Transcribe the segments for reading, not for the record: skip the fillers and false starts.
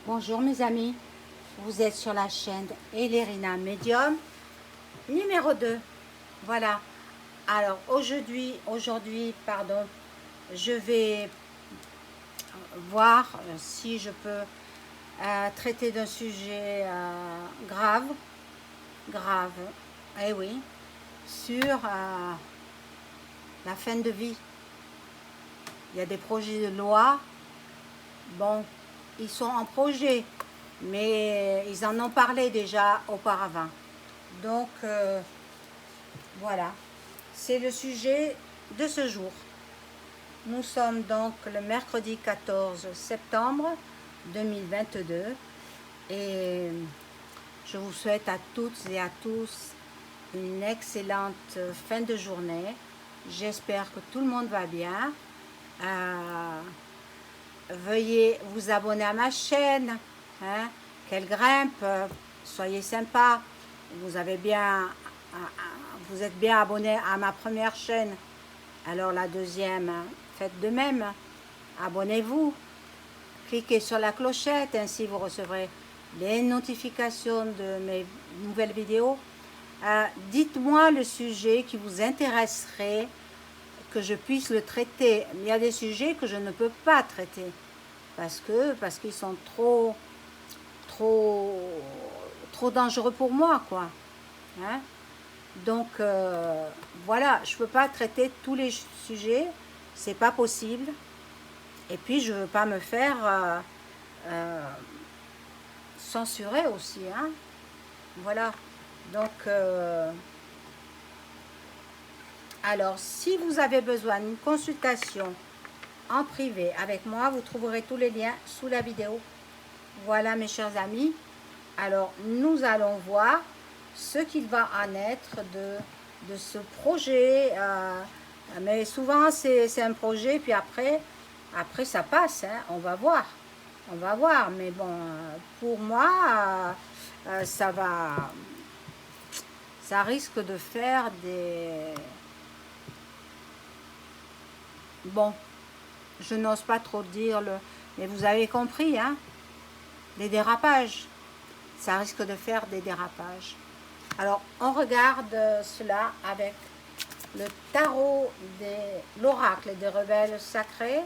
Bonjour mes amis, vous êtes sur la chaîne Elérina Medium numéro 2. Voilà, alors aujourd'hui, pardon, je vais voir si je peux traiter d'un sujet grave, eh oui, sur la fin de vie. Il y a des projets de loi, bon, ils sont en projet, mais ils en ont parlé déjà auparavant. Donc, voilà, c'est le sujet de ce jour. Nous sommes donc le mercredi 14 septembre 2022 et je vous souhaite à toutes et à tous une excellente fin de journée. J'espère que tout le monde va bien. Veuillez vous abonner à ma chaîne, hein, qu'elle grimpe, soyez sympa. Vous êtes bien abonné à ma première chaîne, alors la deuxième, faites de même, abonnez-vous, cliquez sur la clochette, ainsi vous recevrez les notifications de mes nouvelles vidéos. Dites-moi le sujet qui vous intéresserait, que je puisse le traiter. Il y a des sujets que je ne peux pas traiter parce qu'ils sont trop dangereux pour moi, quoi. Hein? Donc voilà, je peux pas traiter tous les sujets, c'est pas possible. Et puis je veux pas me faire censurer aussi, hein. Voilà. Donc alors, si vous avez besoin d'une consultation en privé avec moi, vous trouverez tous les liens sous la vidéo. Voilà mes chers amis. Alors, nous allons voir ce qu'il va en être de ce projet. Mais souvent, c'est un projet, puis après ça passe. Hein, on va voir. On va voir. Mais bon, pour moi, ça risque de faire des... Bon, je n'ose pas trop dire, mais vous avez compris, hein, des dérapages. Ça risque de faire des dérapages. Alors, on regarde cela avec le tarot de l'oracle des rebelles sacrés.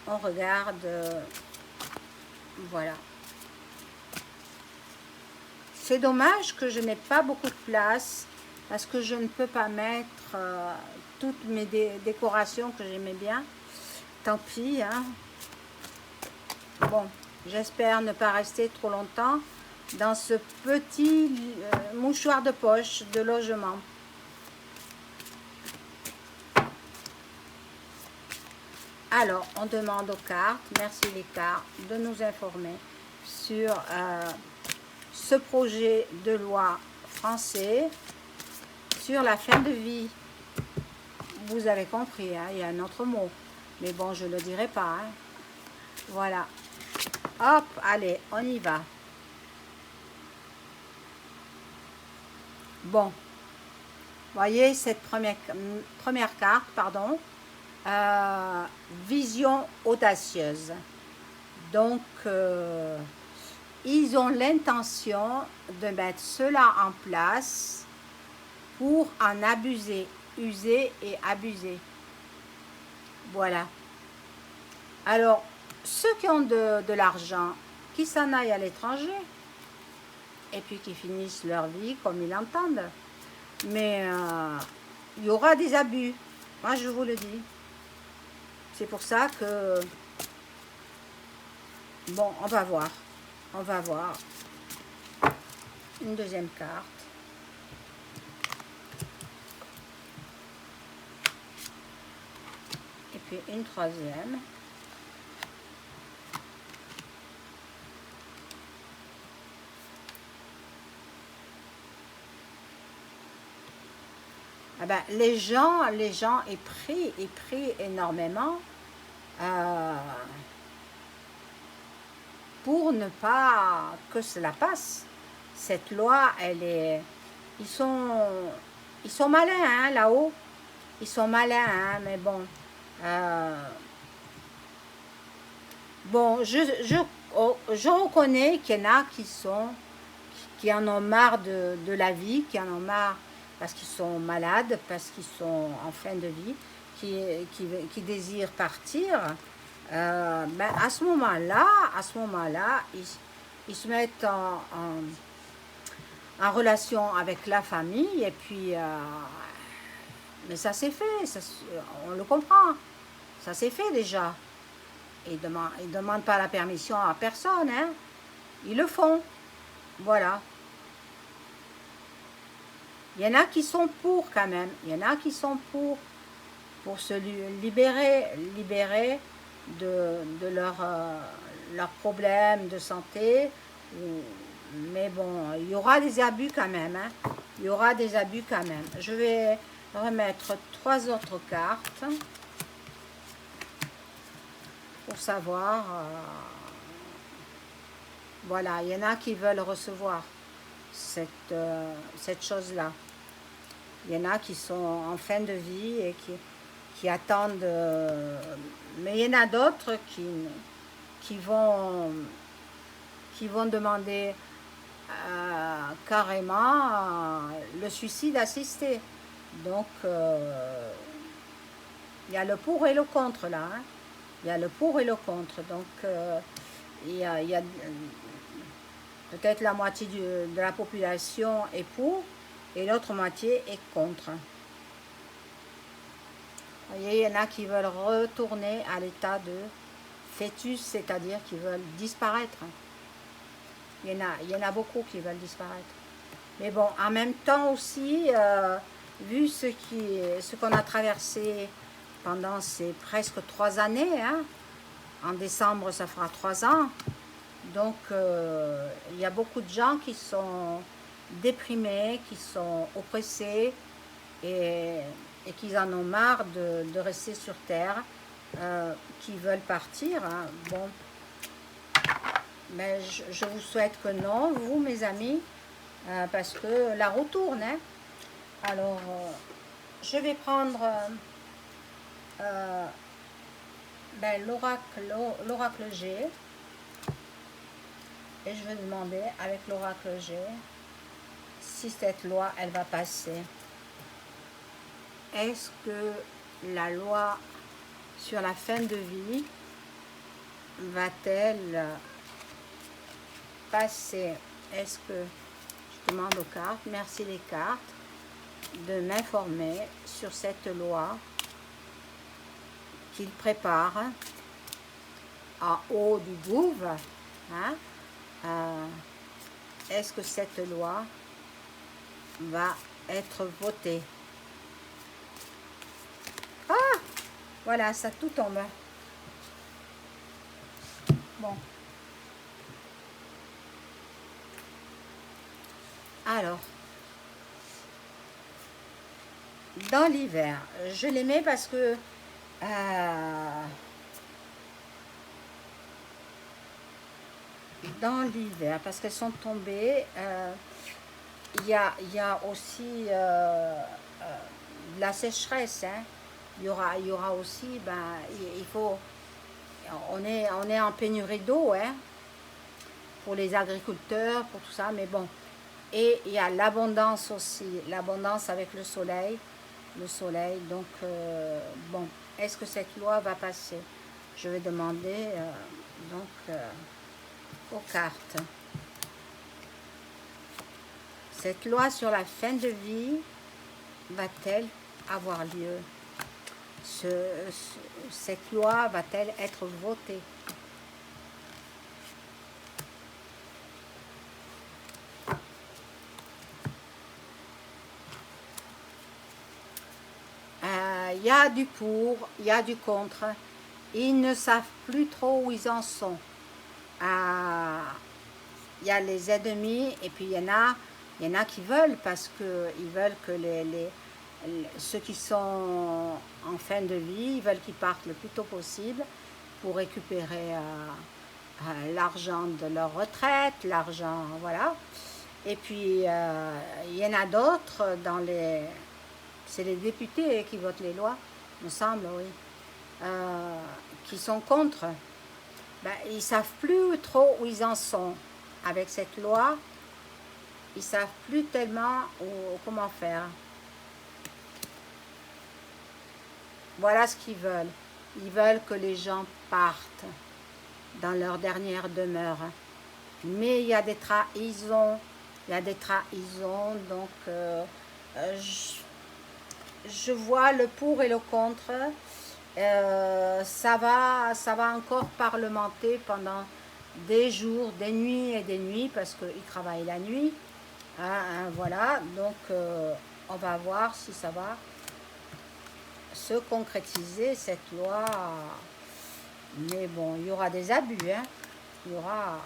On regarde, voilà. C'est dommage que je n'ai pas beaucoup de place, parce que je ne peux pas mettre toutes mes décorations que j'aimais bien. Tant pis, hein. Bon, j'espère ne pas rester trop longtemps dans ce petit mouchoir de poche de logement. Alors, on demande aux cartes, merci les cartes, de nous informer sur ce projet de loi français sur la fin de vie. Vous avez compris, hein, il y a un autre mot, mais bon, je ne le dirai pas. Hein. Voilà. Hop, allez, on y va. Bon, voyez cette première carte, pardon, vision audacieuse. Donc, ils ont l'intention de mettre cela en place pour en abuser, user et abuser. Voilà. Alors, ceux qui ont de l'argent, qui s'en aillent à l'étranger, et puis qui finissent leur vie comme ils l'entendent. Mais il y aura des abus, moi je vous le dis. C'est pour ça que, bon, on va voir. On va voir. Une deuxième carte. Et puis une troisième. Ah ben, les gens ils prient énormément pour ne pas que cela passe. Cette loi, ils sont malins, hein, là-haut. Ils sont malins, hein, mais bon. Bon, je reconnais qu'il y en a qui en ont marre de la vie, qui en ont marre parce qu'ils sont malades, parce qu'ils sont en fin de vie, qui désirent partir. Ben à ce moment-là, ils se mettent en relation avec la famille et puis mais ça c'est fait, on le comprend, ça c'est fait déjà. Ils demandent pas la permission à personne, hein. Ils le font, voilà. Il y en a qui sont pour quand même, il y en a qui sont pour se libérer de leurs problèmes de santé. Mais bon, il y aura des abus quand même, hein. Il y aura des abus quand même. Je vais remettre 3 autres cartes pour savoir. Voilà, il y en a qui veulent recevoir cette chose-là. Il y en a qui sont en fin de vie et qui attendent. Mais il y en a d'autres qui vont demander carrément le suicide assisté. Donc, il y a le pour et le contre là. Hein. Il y a le pour et le contre. Donc, il y a peut-être la moitié de la population est pour et l'autre moitié est contre. Vous voyez, il y en a qui veulent retourner à l'état de fœtus, c'est-à-dire qui veulent disparaître. Il y en a beaucoup qui veulent disparaître. Mais bon, en même temps aussi, vu ce qu'on a traversé pendant ces presque 3 années, hein, en décembre ça fera 3 ans, donc il y a beaucoup de gens qui sont déprimés, qui sont oppressés et qui en ont marre de rester sur Terre, qui veulent partir. Hein. Bon, mais je vous souhaite que non, vous mes amis, parce que la roue tourne. Hein. Alors, je vais prendre l'oracle G. Et je vais demander avec l'oracle G si cette loi, elle va passer. Est-ce que la loi sur la fin de vie va-t-elle passer? Est-ce que, je demande aux cartes, merci les cartes, de m'informer sur cette loi qu'ils préparent en haut du gouffre. Hein? Est-ce que cette loi va être votée? Ah, voilà, ça tout tombe. Bon. Alors, dans l'hiver, je les mets parce que dans l'hiver, parce qu'elles sont tombées, il y a aussi la sécheresse. Hein. Il y aura aussi, il faut, on est en pénurie d'eau, hein, pour les agriculteurs, pour tout ça, mais bon. Et il y a l'abondance aussi, l'abondance avec le soleil, donc bon, est-ce que cette loi va passer? Je vais demander aux cartes. Cette loi sur la fin de vie va-t-elle avoir lieu? Cette loi va-t-elle être votée? Il y a du pour, il y a du contre. Ils ne savent plus trop où ils en sont. Il y a les ennemis et puis il y en a qui veulent parce qu'ils veulent que ceux qui sont en fin de vie, ils veulent qu'ils partent le plus tôt possible pour récupérer l'argent de leur retraite, l'argent, voilà. Et puis, il y en a d'autres c'est les députés qui votent les lois, me semble, oui, qui sont contre. ben, ils ne savent plus trop où ils en sont avec cette loi. Ils ne savent plus tellement comment faire. Voilà ce qu'ils veulent. Ils veulent que les gens partent dans leur dernière demeure. Mais il y a des trahisons. Il y a des trahisons. Donc, je vois le pour et le contre. Ça va encore parlementer pendant des jours, des nuits et des nuits, parce qu'ils travaillent la nuit. Voilà, donc on va voir si ça va se concrétiser, cette loi. Mais bon, il y aura des abus, hein. Il y aura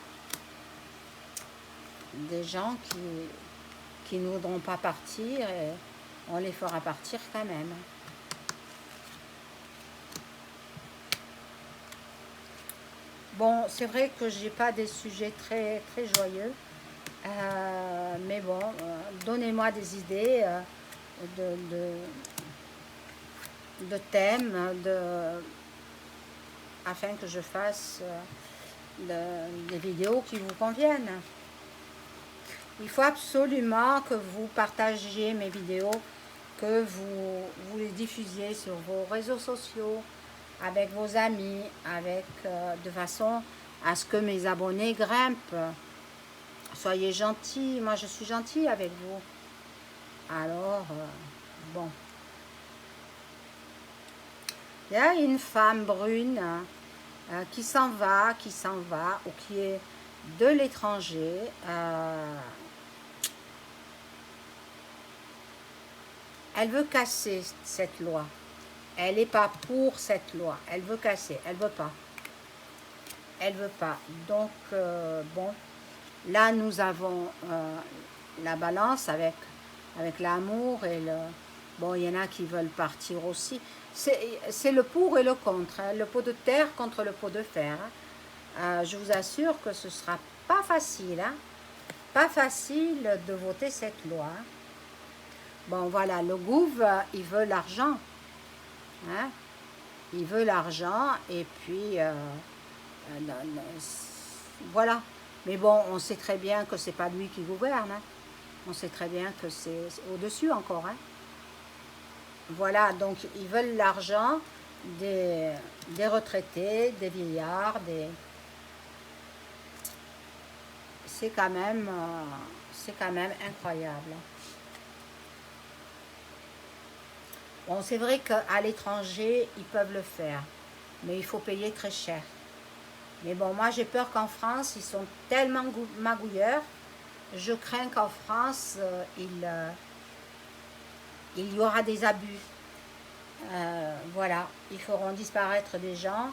des gens qui ne voudront pas partir et on les fera partir quand même. Bon, c'est vrai que j'ai pas des sujets très, très joyeux, mais bon, donnez-moi des idées de thèmes, afin que je fasse des vidéos qui vous conviennent. Il faut absolument que vous partagiez mes vidéos, que vous les diffusiez sur vos réseaux sociaux, avec vos amis, de façon à ce que mes abonnés grimpent. Soyez gentils, moi je suis gentille avec vous. Alors, bon. Il y a une femme brune qui s'en va, ou qui est de l'étranger. Elle veut casser cette loi. Elle n'est pas pour cette loi. Elle veut casser. Elle veut pas. Elle veut pas. Donc, bon, là, nous avons la balance avec l'amour et le... Bon, il y en a qui veulent partir aussi. C'est le pour et le contre. Hein, le pot de terre contre le pot de fer. Hein. Je vous assure que ce ne sera pas facile. Hein, pas facile de voter cette loi. Hein. Bon, voilà, le gouv, il veut l'argent. Hein? Il veut l'argent et puis voilà. Mais bon, on sait très bien que c'est pas lui qui gouverne. Hein? On sait très bien que c'est au-dessus encore. Hein? Voilà, donc ils veulent l'argent des retraités, des vieillards, c'est quand même incroyable. Bon, c'est vrai qu'à l'étranger, ils peuvent le faire, mais il faut payer très cher. Mais bon, moi j'ai peur qu'en France, ils sont tellement magouilleurs, je crains qu'en France, il y aura des abus. Voilà, ils feront disparaître des gens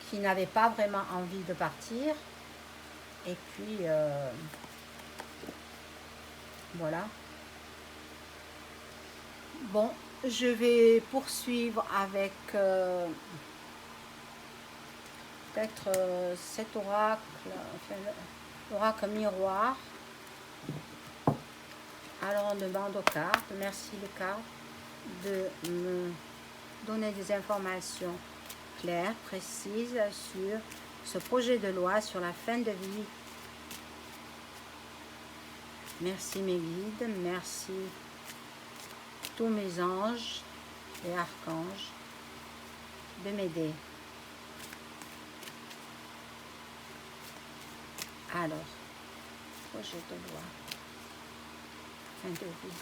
qui n'avaient pas vraiment envie de partir. Et puis, voilà. Bon, je vais poursuivre avec peut-être cet oracle, enfin, l'oracle miroir. Alors on demande aux cartes, merci les cartes, de me donner des informations claires, précises sur ce projet de loi sur la fin de vie. Merci mes guides, merci tous mes anges et archanges de m'aider. Alors, projet de loi, fin de vie.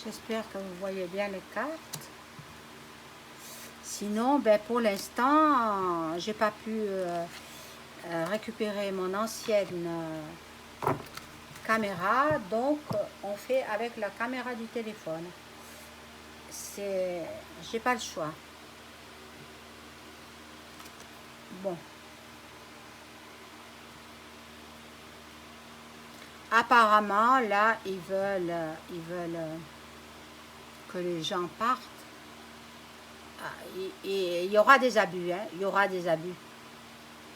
J'espère que vous voyez bien les cartes. Sinon, ben pour l'instant, j'ai pas pu récupérer mon ancienne caméra, donc on fait avec la caméra du téléphone. J'ai pas le choix. Bon. apparemment, là, ils veulent que les gens partent. Et il y aura des abus, hein, il y aura des abus.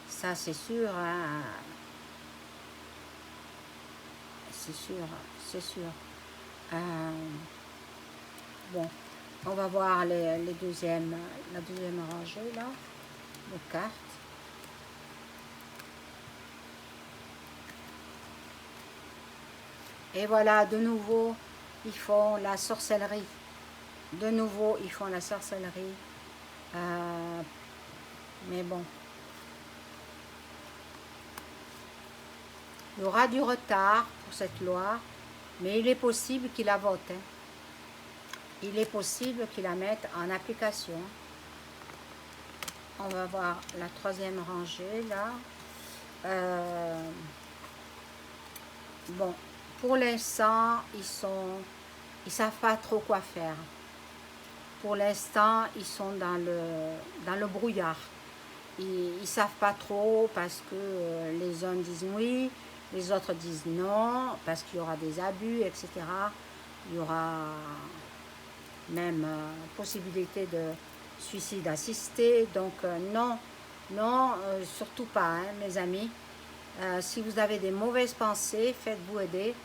Ça, c'est sûr, hein. C'est sûr, c'est sûr. Bon, on va voir la deuxième rangée, là, de cartes. Et voilà, de nouveau, ils font la sorcellerie. De nouveau, ils font la sorcellerie. Mais bon. Il y aura du retard pour cette loi, mais il est possible qu'il la vote. Hein. Il est possible qu'il la mette en application. On va voir la troisième rangée, là. Bon, pour l'instant, ils savent pas trop quoi faire. Pour l'instant, ils sont dans le brouillard. Ils savent pas trop parce que les uns disent oui, les autres disent non, parce qu'il y aura des abus, etc. Il y aura même possibilité de suicide assisté. Donc non, non, surtout pas, hein, mes amis. Si vous avez des mauvaises pensées, faites-vous aider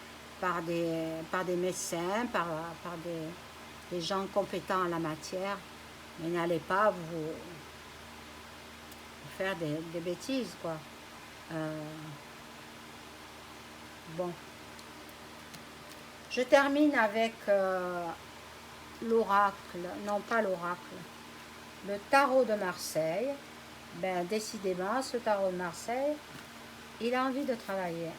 par des médecins, par des gens compétents en la matière, mais n'allez pas vous faire des bêtises, quoi. Bon. Je termine avec l'oracle, non pas l'oracle, le tarot de Marseille. Ben, décidément, ce tarot de Marseille, il a envie de travailler.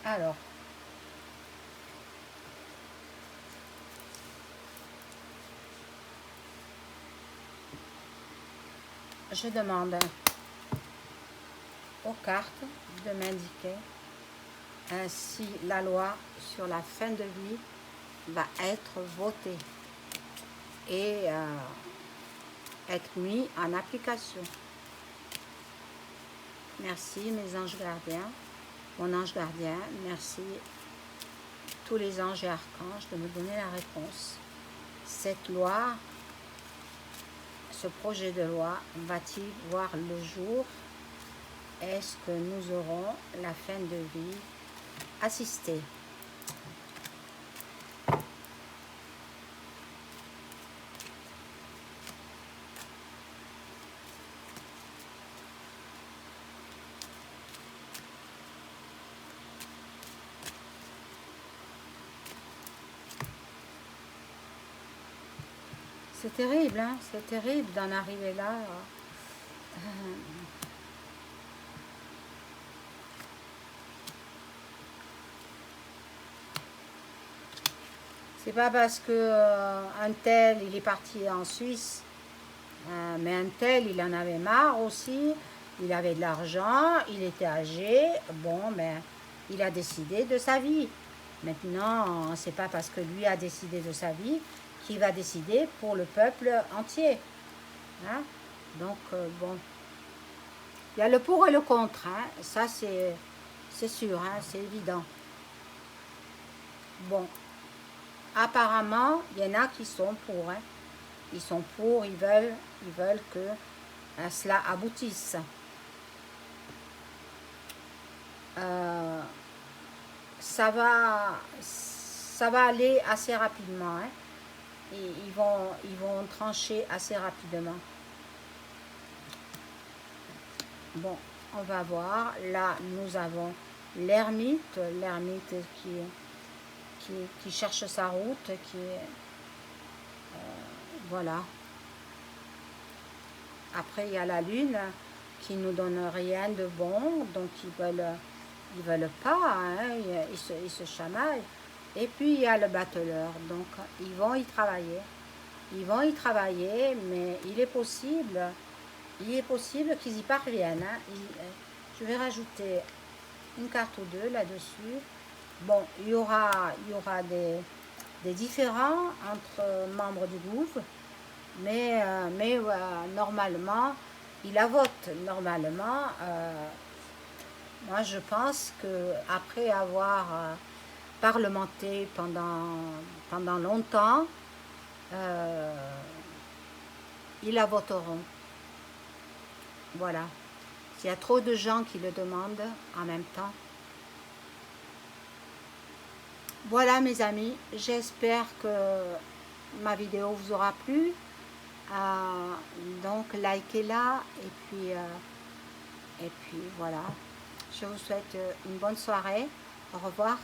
Alors, je demande aux cartes de m'indiquer si la loi sur la fin de vie va être votée et être mise en application. Merci mes anges gardiens, mon ange gardien, merci tous les anges et archanges de me donner la réponse. Cette loi, ce projet de loi, va-t-il voir le jour? Est-ce que nous aurons la fin de vie assistée? C'est terrible, hein? C'est terrible d'en arriver là. C'est pas parce que un tel il est parti en Suisse, mais un tel il en avait marre aussi, il avait de l'argent, il était âgé, bon ben il a décidé de sa vie. Maintenant, c'est pas parce que lui a décidé de sa vie qu'il va décider pour le peuple entier. Hein? Donc bon, il y a le pour et le contre, hein? Ça c'est sûr, hein? C'est évident. Bon. Apparemment, il y en a qui sont pour. Hein. Ils sont pour, ils veulent que cela aboutisse. Ça va aller assez rapidement. Hein. Et ils vont trancher assez rapidement. Bon, on va voir. Là, nous avons l'ermite qui cherche sa route, voilà. Après, il y a la lune qui nous donne rien de bon, donc ils veulent pas, hein, ils se chamaillent. Et puis, il y a le battleur, donc ils vont y travailler. Ils vont y travailler, mais il est possible qu'ils y parviennent. Hein. Je vais rajouter une carte ou deux là-dessus. Bon, il y aura des différends entre membres du gouffre, mais normalement, il la vote normalement. Moi, je pense que après avoir parlementé pendant longtemps, ils la voteront. Voilà. S'il y a trop de gens qui le demandent en même temps. Voilà mes amis, j'espère que ma vidéo vous aura plu. Donc likez-la et puis voilà. Je vous souhaite une bonne soirée. Au revoir.